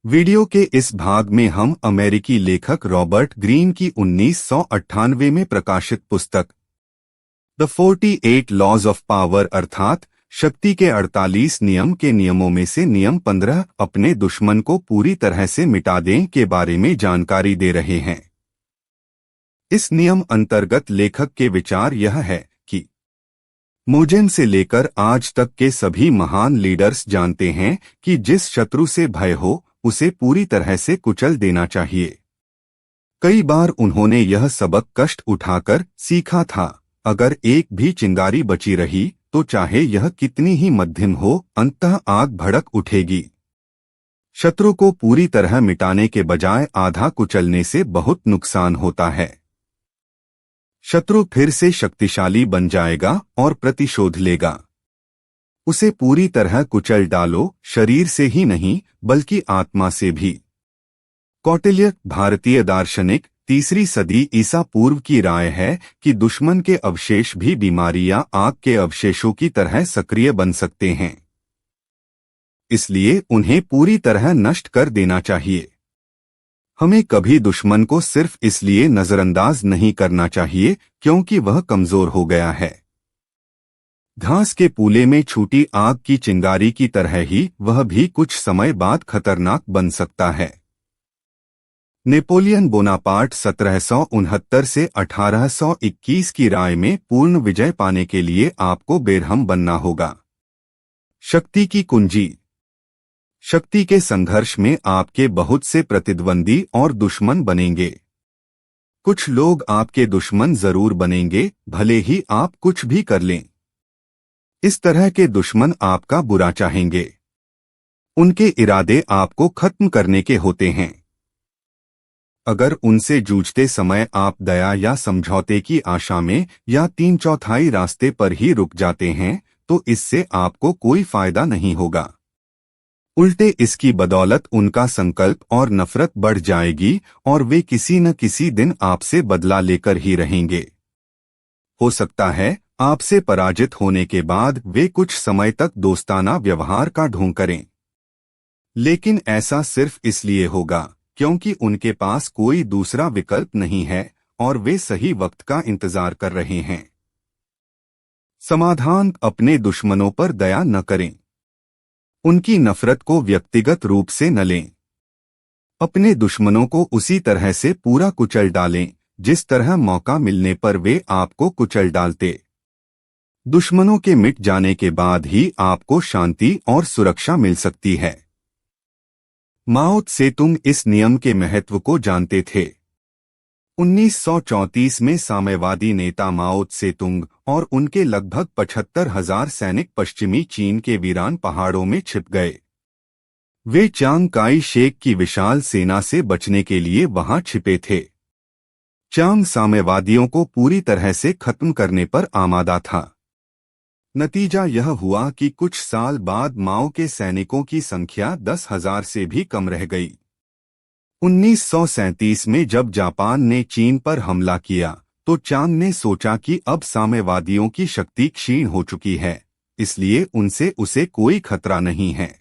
Video के इस भाग में हम अमेरिकी लेखक रॉबर्ट ग्रीन की 1998 में प्रकाशित पुस्तक द 48 लॉज ऑफ पावर अर्थात शक्ति के 48 नियम के नियमों में से नियम 15 अपने दुश्मन को पूरी तरह से मिटा दें के बारे में जानकारी दे रहे हैं। इस नियम अंतर्गत लेखक के विचार यह है कि मोजेम से लेकर आज तक के सभी महान लीडर्स जानते हैं कि जिस शत्रु से भय हो उसे पूरी तरह से कुचल देना चाहिए। कई बार उन्होंने यह सबक कष्ट उठाकर सीखा था। अगर एक भी चिंगारी बची रही तो चाहे यह कितनी ही मध्यम हो, अंततः आग भड़क उठेगी। शत्रु को पूरी तरह मिटाने के बजाय आधा कुचलने से बहुत नुकसान होता है। शत्रु फिर से शक्तिशाली बन जाएगा और प्रतिशोध लेगा। उसे पूरी तरह कुचल डालो, शरीर से ही नहीं बल्कि आत्मा से भी। कौटिल्य, भारतीय दार्शनिक, 3री सदी ईसा पूर्व की राय है कि दुश्मन के अवशेष भी बीमारी या आग के अवशेषों की तरह सक्रिय बन सकते हैं, इसलिए उन्हें पूरी तरह नष्ट कर देना चाहिए। हमें कभी दुश्मन को सिर्फ इसलिए नजरअंदाज नहीं करना चाहिए क्योंकि वह कमजोर हो गया है। घास के पूले में छूटी आग की चिंगारी की तरह ही वह भी कुछ समय बाद खतरनाक बन सकता है। नेपोलियन बोनापार्ट 1769 से 1821 की राय में पूर्ण विजय पाने के लिए आपको बेरहम बनना होगा। शक्ति की कुंजी। शक्ति के संघर्ष में आपके बहुत से प्रतिद्वंदी और दुश्मन बनेंगे। कुछ लोग आपके दुश्मन जरूर बनेंगे, भले ही आप कुछ भी कर लें। इस तरह के दुश्मन आपका बुरा चाहेंगे। उनके इरादे आपको खत्म करने के होते हैं। अगर उनसे जूझते समय आप दया या समझौते की आशा में या 3/4 रास्ते पर ही रुक जाते हैं तो इससे आपको कोई फायदा नहीं होगा। उल्टे इसकी बदौलत उनका संकल्प और नफरत बढ़ जाएगी और वे किसी न किसी दिन आपसे बदला लेकर ही रहेंगे। हो सकता है आपसे पराजित होने के बाद वे कुछ समय तक दोस्ताना व्यवहार का ढोंग करें, लेकिन ऐसा सिर्फ इसलिए होगा क्योंकि उनके पास कोई दूसरा विकल्प नहीं है और वे सही वक्त का इंतजार कर रहे हैं। समाधान: अपने दुश्मनों पर दया न करें। उनकी नफरत को व्यक्तिगत रूप से न लें। अपने दुश्मनों को उसी तरह से पूरा कुचल डालें जिस तरह मौका मिलने पर वे आपको कुचल डालते। दुश्मनों के मिट जाने के बाद ही आपको शांति और सुरक्षा मिल सकती है। माओ त्से-तुंग इस नियम के महत्व को जानते थे। 1934 में साम्यवादी नेता माओ त्से-तुंग और उनके लगभग 75,000 सैनिक पश्चिमी चीन के वीरान पहाड़ों में छिप गए। वे चांग काई शेक की विशाल सेना से बचने के लिए वहां छिपे थे। चांग साम्यवादियों को पूरी तरह से खत्म करने पर आमादा था। नतीजा यह हुआ कि कुछ साल बाद माओ के सैनिकों की संख्या 10,000 से भी कम रह गई। 1937 में जब जापान ने चीन पर हमला किया तो चांग ने सोचा कि अब साम्यवादियों की शक्ति क्षीण हो चुकी है, इसलिए उनसे उसे कोई खतरा नहीं है।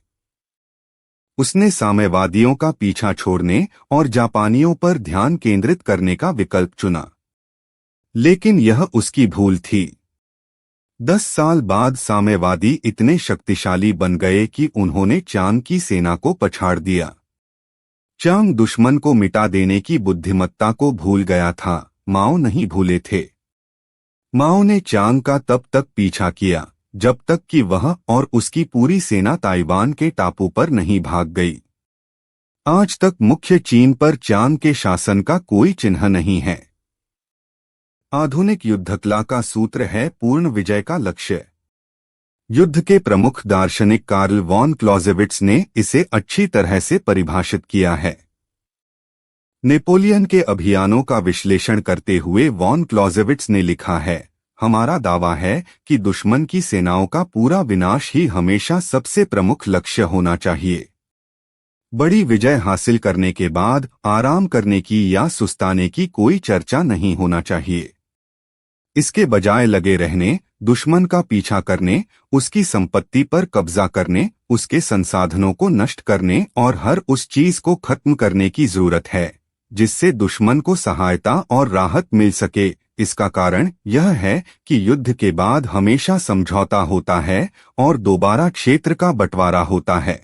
उसने साम्यवादियों का पीछा छोड़ने और जापानियों पर ध्यान केंद्रित करने का विकल्प चुना, लेकिन यह उसकी भूल थी। 10 साल बाद साम्यवादी इतने शक्तिशाली बन गए कि उन्होंने चांग की सेना को पछाड़ दिया। चांग दुश्मन को मिटा देने की बुद्धिमत्ता को भूल गया था, माओ नहीं भूले थे। माओ ने चांग का तब तक पीछा किया जब तक कि वह और उसकी पूरी सेना ताइवान के टापू पर नहीं भाग गई। आज तक मुख्य चीन पर चांग के शासन का कोई चिन्ह नहीं है। आधुनिक युद्धकला का सूत्र है पूर्ण विजय का लक्ष्य। युद्ध के प्रमुख दार्शनिक कार्ल वॉन क्लॉजेविट्स ने इसे अच्छी तरह से परिभाषित किया है। नेपोलियन के अभियानों का विश्लेषण करते हुए वॉन क्लॉजेविट्स ने लिखा है, हमारा दावा है कि दुश्मन की सेनाओं का पूरा विनाश ही हमेशा सबसे प्रमुख लक्ष्य होना चाहिए। बड़ी विजय हासिल करने के बाद आराम करने की या सुस्ताने की कोई चर्चा नहीं होना चाहिए। इसके बजाय लगे रहने, दुश्मन का पीछा करने, उसकी संपत्ति पर कब्जा करने उसके संसाधनों को नष्ट करने और हर उस चीज को खत्म करने की जरूरत है जिससे दुश्मन को सहायता और राहत मिल सके। इसका कारण यह है कि युद्ध के बाद हमेशा समझौता होता है और दोबारा क्षेत्र का बंटवारा होता है।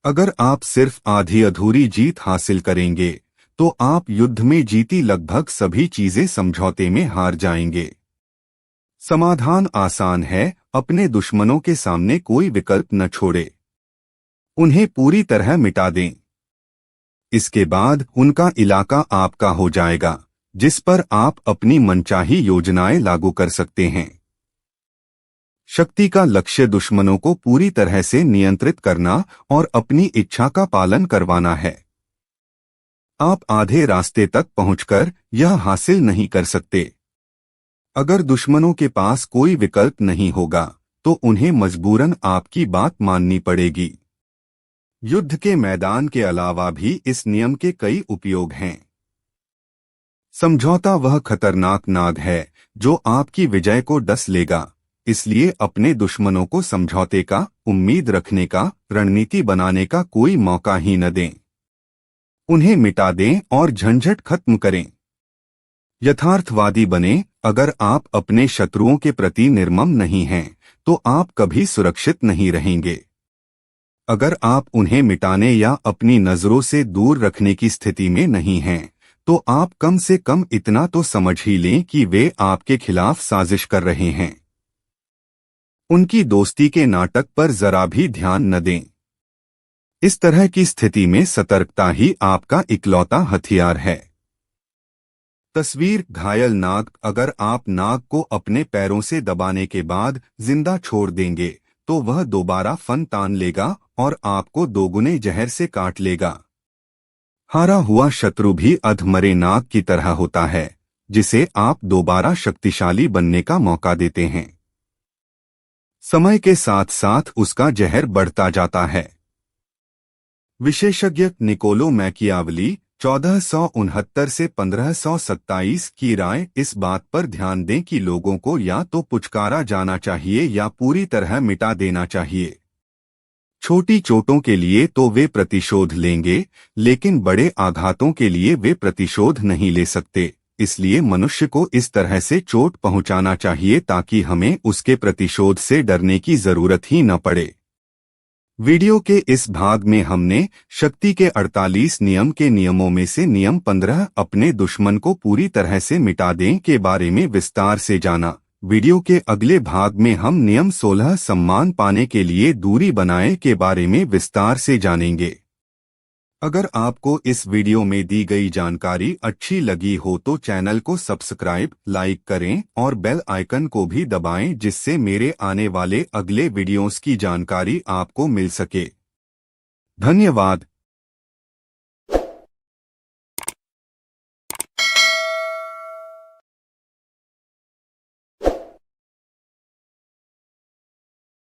अगर आप सिर्फ आधी अधूरी जीत हासिल करेंगे तो आप युद्ध में जीती लगभग सभी चीजें समझौते में हार जाएंगे। समाधान आसान है, अपने दुश्मनों के सामने कोई विकल्प न छोड़े, उन्हें पूरी तरह मिटा दें। इसके बाद उनका इलाका आपका हो जाएगा, जिस पर आप अपनी मनचाही योजनाएं लागू कर सकते हैं। शक्ति का लक्ष्य दुश्मनों को पूरी तरह से नियंत्रित करना और अपनी इच्छा का पालन करवाना है। आप आधे रास्ते तक पहुंचकर यह हासिल नहीं कर सकते। अगर दुश्मनों के पास कोई विकल्प नहीं होगा तो उन्हें मजबूरन आपकी बात माननी पड़ेगी। युद्ध के मैदान के अलावा भी इस नियम के कई उपयोग हैं। समझौता वह खतरनाक नाग है जो आपकी विजय को डस लेगा, इसलिए अपने दुश्मनों को समझौते का, उम्मीद रखने का, रणनीति बनाने का कोई मौका ही न दें। उन्हें मिटा दें और झंझट खत्म करें। यथार्थवादी बने। अगर आप अपने शत्रुओं के प्रति निर्मम नहीं हैं तो आप कभी सुरक्षित नहीं रहेंगे। अगर आप उन्हें मिटाने या अपनी नजरों से दूर रखने की स्थिति में नहीं हैं तो आप कम से कम इतना तो समझ ही लें कि वे आपके खिलाफ साजिश कर रहे हैं। उनकी दोस्ती के नाटक पर जरा भी ध्यान न दें। इस तरह की स्थिति में सतर्कता ही आपका इकलौता हथियार है। तस्वीर घायल नाग। अगर आप नाग को अपने पैरों से दबाने के बाद जिंदा छोड़ देंगे तो वह दोबारा फन तान लेगा और आपको दोगुने जहर से काट लेगा। हारा हुआ शत्रु भी अधमरे नाग की तरह होता है, जिसे आप दोबारा शक्तिशाली बनने का मौका देते हैं। समय के साथ साथ उसका जहर बढ़ता जाता है। विशेषज्ञ निकोलो मैकियावली 1469 से 1527 की राय इस बात पर ध्यान दें कि लोगों को या तो पुचकारा जाना चाहिए या पूरी तरह मिटा देना चाहिए। छोटी चोटों के लिए तो वे प्रतिशोध लेंगे, लेकिन बड़े आघातों के लिए वे प्रतिशोध नहीं ले सकते। इसलिए मनुष्य को इस तरह से चोट पहुंचाना चाहिए ताकि हमें उसके प्रतिशोध से डरने की जरूरत ही न पड़े। वीडियो के इस भाग में हमने शक्ति के 48 नियम के नियमों में से नियम 15 अपने दुश्मन को पूरी तरह से मिटा दें के बारे में विस्तार से जाना। वीडियो के अगले भाग में हम नियम 16 सम्मान पाने के लिए दूरी बनाए के बारे में विस्तार से जानेंगे। अगर आपको इस वीडियो में दी गई जानकारी अच्छी लगी हो तो चैनल को सब्सक्राइब, लाइक करें और बेल आइकन को भी दबाएं जिससे मेरे आने वाले अगले वीडियोस की जानकारी आपको मिल सके। धन्यवाद।